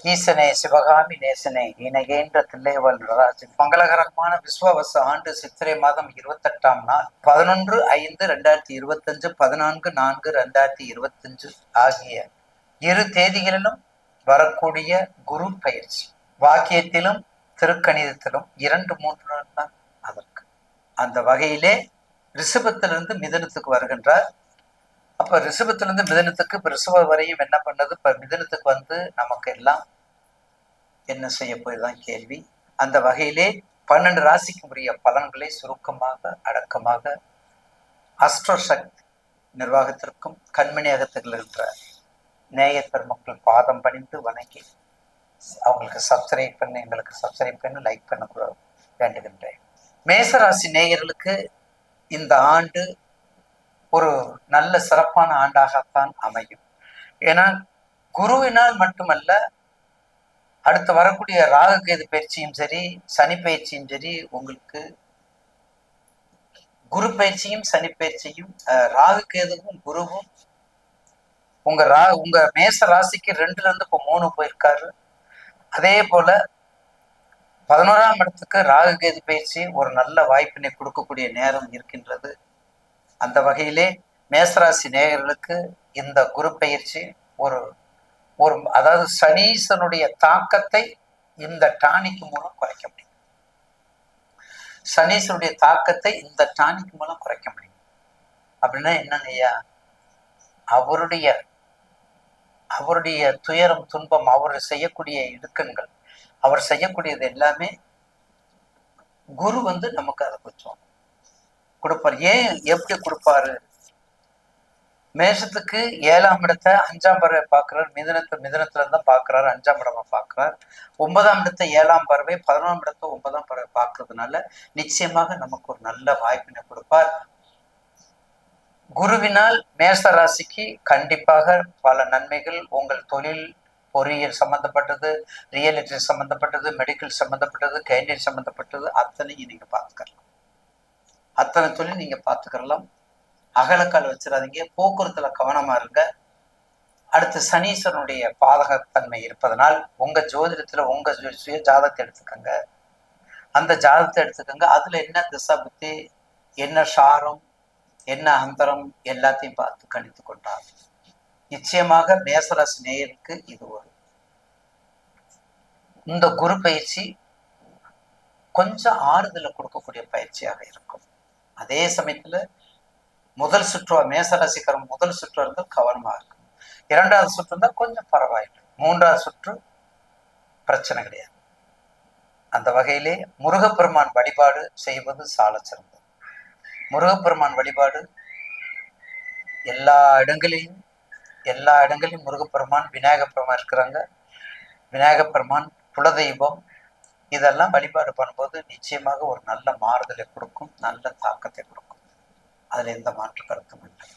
ஈசனே சிவகாமி நேசனே இணையேன்ற தில்லைவல் நடராஜன் மங்களகரமான விஸ்வவச ஆண்டு சித்திரை மாதம் 28ஆம் நாள் 11/5/2025 14/4/2025 ஆகிய இரு தேதிகளிலும் வரக்கூடிய குரு பயிற்சி வாக்கியத்திலும் திருக்கணிதத்திலும் 2-3 தான் அதற்கு. அந்த வகையிலே ரிஷபத்திலிருந்து மிதனத்துக்கு வருகின்றார். அப்ப ரிஷபத்திலிருந்து மிதனத்துக்கு இப்ப ரிஷப வரையும் என்ன பண்ணது, இப்ப மிதனத்துக்கு வந்து நமக்கு எல்லாம் என்ன செய்ய போய்தான் கேள்வி. அந்த வகையிலே 12 ராசிக்கு உரிய பலன்களை சுருக்கமாக அடக்கமாக அஸ்ட்ரோசக்தி நிர்வாகத்திற்கும் கண்மணியகத்தில் இருக்கிற நேயர் பெருமக்கள் பாதம் பணிந்து வணங்கி அவங்களுக்கு சப்ஸ்கிரைப் பண்ணி எங்களுக்கு சப்ஸ்கிரைப் பண்ணி லைக் பண்ண வேண்டுகின்றேன். மேசராசி நேயர்களுக்கு இந்த ஆண்டு ஒரு நல்ல சிறப்பான ஆண்டாகத்தான் அமையும். ஏன்னா குருவினால் மட்டுமல்ல, அடுத்து வரக்கூடிய ராகு கேது பயிற்சியும் சரி, சனி பயிற்சியும் சரி, உங்களுக்கு குரு பயிற்சியும் சனி பயிற்சியும் ராகு கேதுவும் குருவும் உங்க மேச ராசிக்கு 2ல இப்போ 3 போயிருக்காரு. அதே போல 11ஆம் இடத்துக்கு ராகு கேது பயிற்சி ஒரு நல்ல வாய்ப்பினை கொடுக்கக்கூடிய நேரம் இருக்கின்றது. அந்த வகையிலே மேசராசி நேயர்களுக்கு இந்த குரு பயிற்சி ஒரு ஒரு அதாவது சனீசனுடைய தாக்கத்தை இந்த டானிக் மூலம் குறைக்க முடியும். சனீசனுடைய தாக்கத்தை இந்த டானிக் மூலம் குறைக்க முடியும். அப்படின்னா என்னங்கய்யா, அவருடைய துயரம் துன்பம், அவர் செய்யக்கூடிய இடுக்கண்கள், அவர் செய்யக்கூடியது எல்லாமே குரு வந்து நமக்கு அதை கொஞ்சம் கொடுப்பார். ஏன் எப்படி கொடுப்பாரு? மேஷத்துக்கு 7ஆம் இடத்தை 5ஆம் பறவை பார்க்கிறார். மிதனத்துல தான் பார்க்கிறாரு, 5ஆம் இடமா பார்க்கிறார். 9ஆம் இடத்தை 7ஆம் பறவை, 11ஆம் இடத்தை 9ஆம் பறவை பார்க்கறதுனால நிச்சயமாக நமக்கு ஒரு நல்ல வாய்ப்பினை கொடுப்பார். குருவினால் மேச ராசிக்கு கண்டிப்பாக பல நன்மைகள். உங்கள் தொழில், பொறியியல் சம்பந்தப்பட்டது, ரியல் எஸ்டேட் சம்பந்தப்பட்டது, மெடிக்கல் சம்பந்தப்பட்டது, கைண்டல் சம்பந்தப்பட்டது அத்தனையும் நீங்க பார்த்துக்கலாம். அத்தனை தொழில் நீங்க பார்த்துக்கலாம். அகலக்கால் வச்சிடாதீங்க. போக்குவரத்துல கவனமா இருங்க. அடுத்து சனீஸ்வரனுடைய பாதகத்தன்மை இருப்பதனால் உங்க ஜோதிடத்துல உங்க சுய ஜாதகத்தை எடுத்துக்கங்க. அந்த ஜாதகத்தை எடுத்துக்கங்க. அதுல என்ன திசா புத்தி, என்ன சாரம், என்ன அந்தரம் எல்லாத்தையும் பார்த்து கணித்து கொண்டார். நிச்சயமாக மேசராசி நேயருக்கு இது இந்த குரு பயிற்சி கொஞ்சம் ஆறுதலை கொடுக்கக்கூடிய பயிற்சியாக இருக்கும். அதே சமயத்துல முதல் சுற்று மேசராசிக்காரன் முதல் சுற்று இருந்தால் கவனமா இருக்கும். 2வது சுற்று இருந்தால் கொஞ்சம் பரவாயில்லை. 3வது சுற்று பிரச்சனை கிடையாது. அந்த வகையிலே முருகப்பெருமான் வழிபாடு செய்வது சால சிறந்தது. முருகப்பெருமான் வழிபாடு எல்லா இடங்களிலும் முருகப்பெருமான், விநாயகப் பெருமான் இருக்கிறாங்க. விநாயகப் பெருமான், குலதெய்வம் இதெல்லாம் வழிபாடு பண்ணும்போது நிச்சயமாக ஒரு நல்ல மாறுதலை கொடுக்கும், நல்ல தாக்கத்தை கொடுக்கும். அதுல எந்த மாற்று கருத்தும் இல்லை.